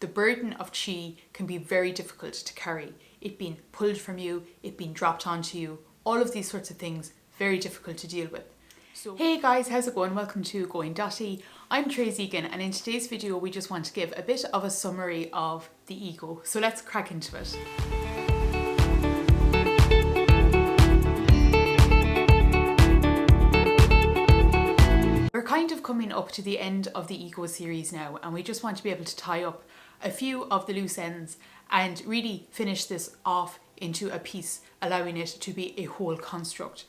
the burden of chi can be very difficult to carry. It being pulled from you, it being dropped onto you, all of these sorts of things, very difficult to deal with. So, hey guys, how's it going? Welcome to Going Dotty. I'm Trace Egan, and in today's video we just want to give a bit of a summary of the ego. So let's crack into it. We're kind of coming up to the end of the ego series now, and we just want to be able to tie up a few of the loose ends and really finish this off into a piece, allowing it to be a whole construct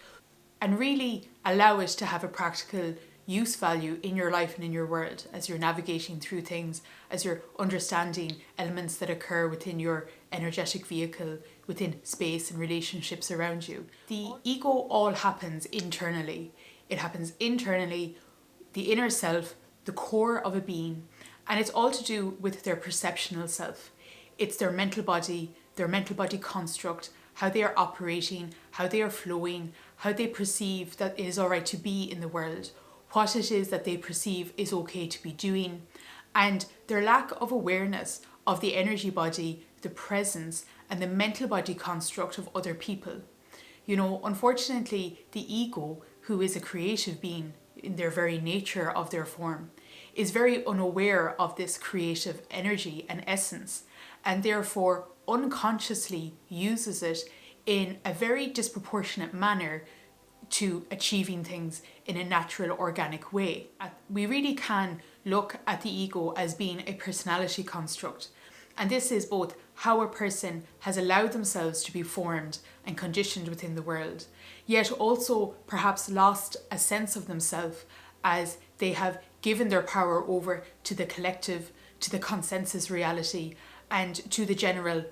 and really allow it to have a practical use value in your life and in your world as you're navigating through things, as you're understanding elements that occur within your energetic vehicle, within space and relationships around you. The ego all happens internally. It happens internally, the inner self, the core of a being, and it's all to do with their perceptional self. It's their mental body construct, how they are operating, how they are flowing, how they perceive that it is all right to be in the world, what it is that they perceive is okay to be doing, and their lack of awareness of the energy body, the presence, and the mental body construct of other people. You know, unfortunately, the ego, who is a creative being in their very nature of their form, is very unaware of this creative energy and essence, and therefore unconsciously uses it in a very disproportionate manner to achieving things in a natural, organic way. We really can look at the ego as being a personality construct, and this is both how a person has allowed themselves to be formed and conditioned within the world, yet also perhaps lost a sense of themselves as they have given their power over to the collective, to the consensus reality, and to the general,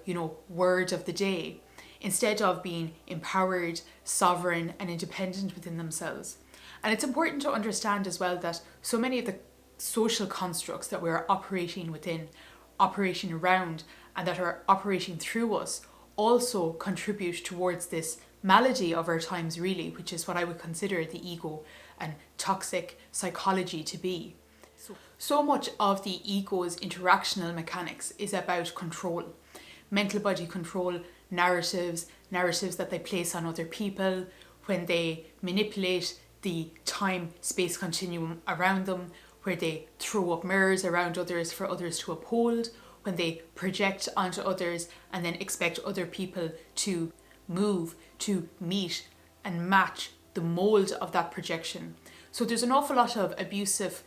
word of the day, instead of being empowered, sovereign, and independent within themselves. And it's important to understand as well that so many of the social constructs that we're operating within, operating around, and that are operating through us also contribute towards this malady of our times, really, which is what I would consider the ego and toxic psychology to be. So much of the ego's interactional mechanics is about control, mental body control, narratives that they place on other people, when they manipulate the time-space continuum around them, where they throw up mirrors around others for others to uphold, when they project onto others and then expect other people to move, to meet and match the mold of that projection. So there's an awful lot of abusive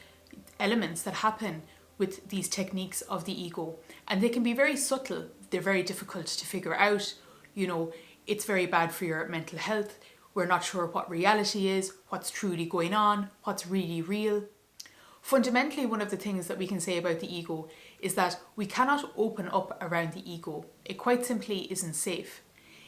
elements that happen with these techniques of the ego, and they can be very subtle. They're very difficult to figure out. It's very bad for your mental health. We're not sure what reality is, what's truly going on, what's really real. Fundamentally, one of the things that we can say about the ego is that we cannot open up around the ego. It quite simply isn't safe.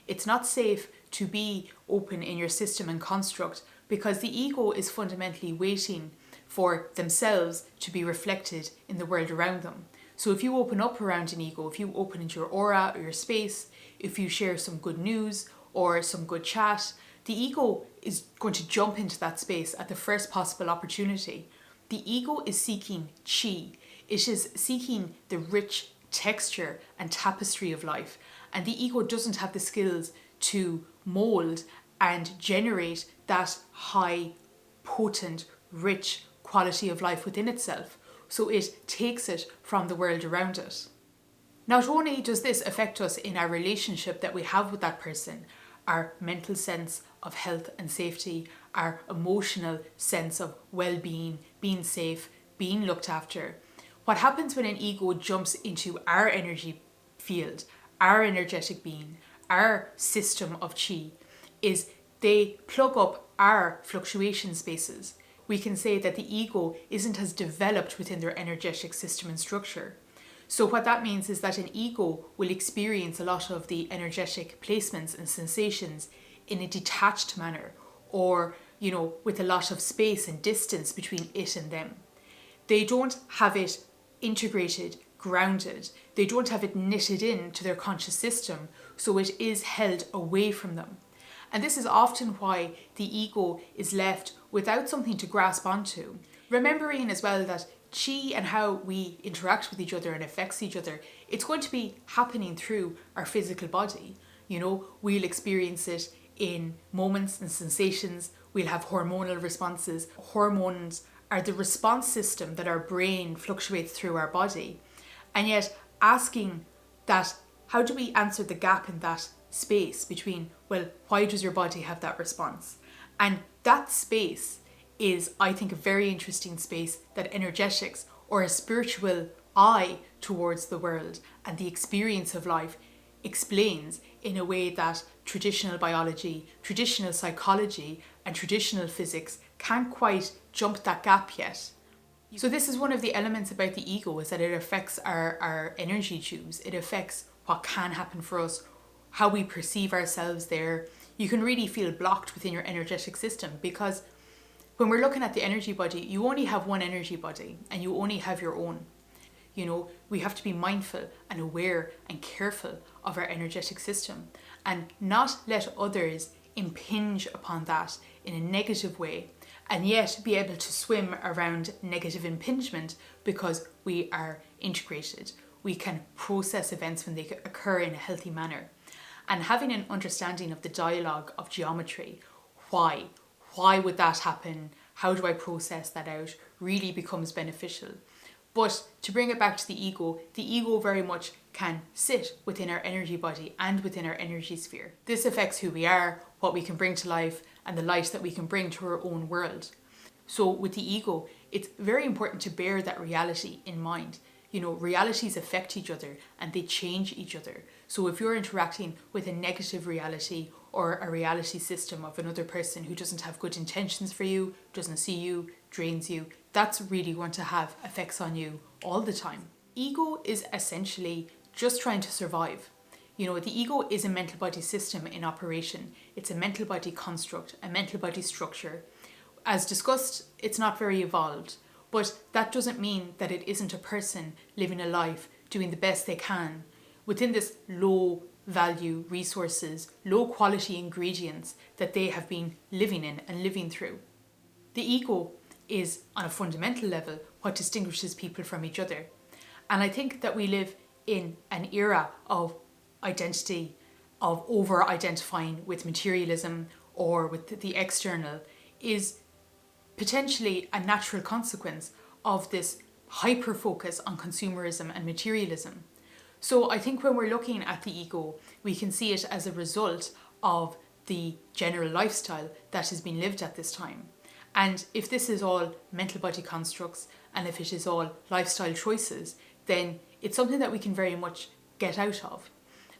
It's not safe to be open in your system and construct, because the ego is fundamentally waiting for themselves to be reflected in the world around them. So if you open up around an ego, if you open into your aura or your space, if you share some good news or some good chat, the ego is going to jump into that space at the first possible opportunity. The ego is seeking chi. It is seeking the rich texture and tapestry of life. And the ego doesn't have the skills to mold and generate that high, potent, rich quality of life within itself. So it takes it from the world around it. Not only does this affect us in our relationship that we have with that person, our mental sense of health and safety, our emotional sense of well-being, being safe, being looked after. What happens when an ego jumps into our energy field, our energetic being, our system of chi, is they plug up our fluctuation spaces. We can say that the ego isn't as developed within their energetic system and structure. So what that means is that an ego will experience a lot of the energetic placements and sensations in a detached manner, or, with a lot of space and distance between it and them. They don't have it integrated, grounded. They don't have it knitted into their conscious system, so it is held away from them. And this is often why the ego is left without something to grasp onto. Remembering as well that chi and how we interact with each other and affects each other, it's going to be happening through our physical body. You know, we'll experience it in moments and sensations. We'll have hormonal responses. Hormones are the response system that our brain fluctuates through our body. And yet asking that, how do we answer the gap in that space between, well, why does your body have that response? And that space is, I think, a very interesting space that energetics, or a spiritual eye towards the world and the experience of life, explains in a way that traditional biology, traditional psychology, and traditional physics can't quite jump that gap yet. So this is one of the elements about the ego, is that it affects our energy tubes. It affects what can happen for us, how we perceive ourselves there. You can really feel blocked within your energetic system, because when we're looking at the energy body, you only have one energy body and you only have your own. You know, we have to be mindful and aware and careful of our energetic system and not let others impinge upon that in a negative way, and yet be able to swim around negative impingement because we are integrated. We can process events when they occur in a healthy manner. And having an understanding of the dialogue of geometry, why would that happen? How do I process that out? Really becomes beneficial. But to bring it back to the ego very much can sit within our energy body and within our energy sphere. This affects who we are, what we can bring to life, and the light that we can bring to our own world. So with the ego, it's very important to bear that reality in mind. You know, realities affect each other and they change each other. So if you're interacting with a negative reality or a reality system of another person who doesn't have good intentions for you, doesn't see you, drains you, that's really going to have effects on you all the time. Ego is essentially just trying to survive. You know, the ego is a mental body system in operation. It's a mental body construct, a mental body structure. As discussed, it's not very evolved. But that doesn't mean that it isn't a person living a life, doing the best they can within this low value resources, low quality ingredients that they have been living in and living through. The ego is, on a fundamental level, what distinguishes people from each other. And I think that we live in an era of identity, of over-identifying with materialism or with the external, is potentially a natural consequence of this hyper focus on consumerism and materialism. So I think when we're looking at the ego, we can see it as a result of the general lifestyle that has been lived at this time. And if this is all mental body constructs and if it is all lifestyle choices, then it's something that we can very much get out of.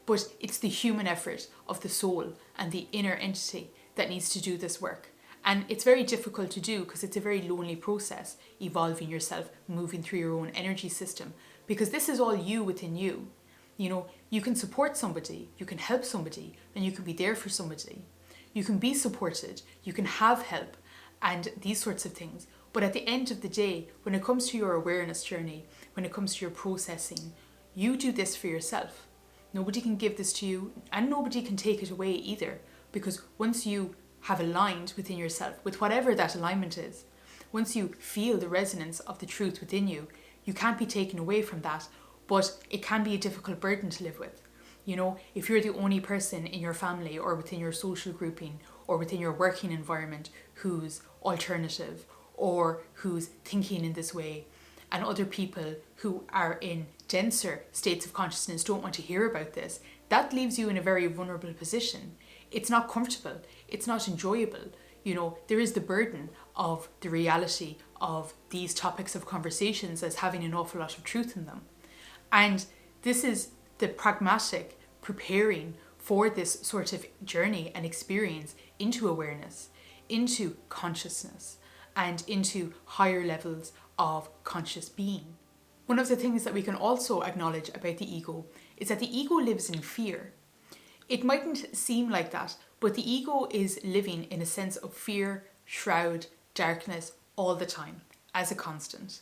But it's the human effort of the soul and the inner entity that needs to do this work. And it's very difficult to do because it's a very lonely process, evolving yourself, moving through your own energy system, because this is all you within you. You know, you can support somebody, you can help somebody, and you can be there for somebody. You can be supported, you can have help, and these sorts of things. But at the end of the day, when it comes to your awareness journey, when it comes to your processing, you do this for yourself. Nobody can give this to you, and nobody can take it away either, because once you have aligned within yourself with whatever that alignment is, once you feel the resonance of the truth within you, you can't be taken away from that, but it can be a difficult burden to live with. You know, if you're the only person in your family or within your social grouping or within your working environment who's alternative or who's thinking in this way, and other people who are in denser states of consciousness don't want to hear about this, that leaves you in a very vulnerable position. It's not comfortable, it's not enjoyable. You know, there is the burden of the reality of these topics of conversations as having an awful lot of truth in them. And this is the pragmatic preparing for this sort of journey and experience into awareness, into consciousness, and into higher levels of conscious being. One of the things that we can also acknowledge about the ego is that the ego lives in fear. It mightn't seem like that, but the ego is living in a sense of fear, shroud, darkness all the time, as a constant.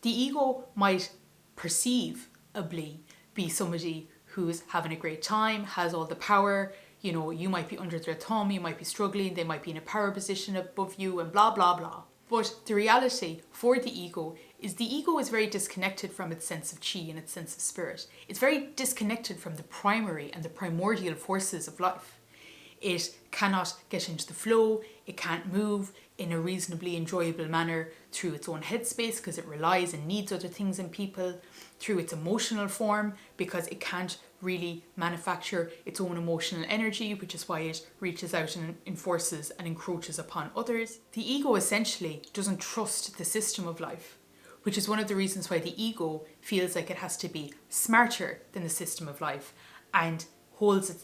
The ego might perceivably be somebody who's having a great time, has all the power, you know, you might be under their thumb, you might be struggling, they might be in a power position above you and blah, blah, blah. But the reality for the ego is the ego is very disconnected from its sense of chi and its sense of spirit. It's very disconnected from the primary and the primordial forces of life. It cannot get into the flow, it can't move in a reasonably enjoyable manner through its own headspace because it relies and needs other things in people, through its emotional form because it can't really manufacture its own emotional energy, which is why it reaches out and enforces and encroaches upon others. The ego essentially doesn't trust the system of life, which is one of the reasons why the ego feels like it has to be smarter than the system of life and holds it,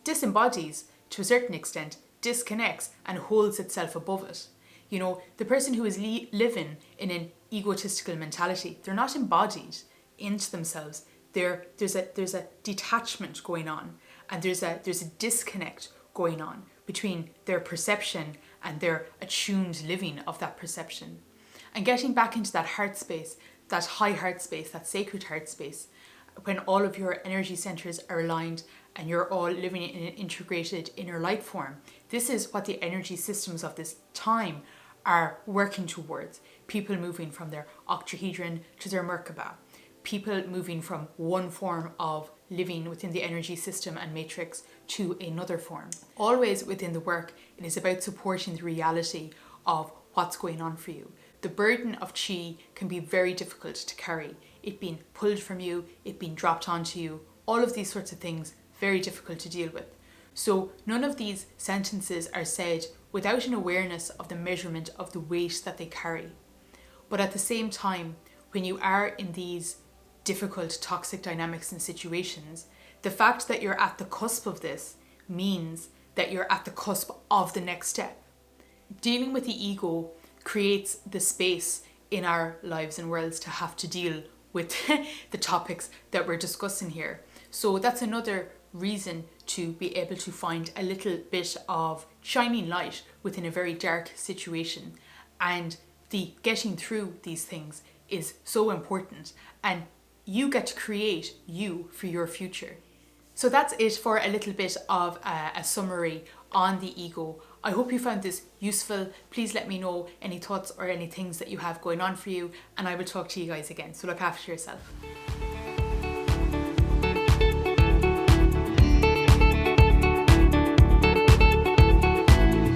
disembodies to a certain extent, disconnects and holds itself above it. You know, the person who is living in an egotistical mentality, they're not embodied into themselves. There's a detachment going on, and there's a disconnect going on between their perception and their attuned living of that perception. And getting back into that heart space, that high heart space, that sacred heart space, when all of your energy centers are aligned and you're all living in an integrated inner light form. This is what the energy systems of this time are working towards. People moving from their octahedron to their Merkaba. People moving from one form of living within the energy system and matrix to another form. Always within the work, it is about supporting the reality of what's going on for you. The burden of chi can be very difficult to carry. It being pulled from you, it being dropped onto you, all of these sorts of things, very difficult to deal with. So none of these sentences are said without an awareness of the measurement of the weight that they carry. But at the same time, when you are in these difficult toxic dynamics and situations, the fact that you're at the cusp of this means that you're at the cusp of the next step. Dealing with the ego creates the space in our lives and worlds to have to deal with the topics that we're discussing here. So that's another reason to be able to find a little bit of shining light within a very dark situation. And the getting through these things is so important, and you get to create you for your future. So that's it for a little bit of a summary on the ego. I hope you found this useful. Please let me know any thoughts or any things that you have going on for you, and I will talk to you guys again. So look after yourself.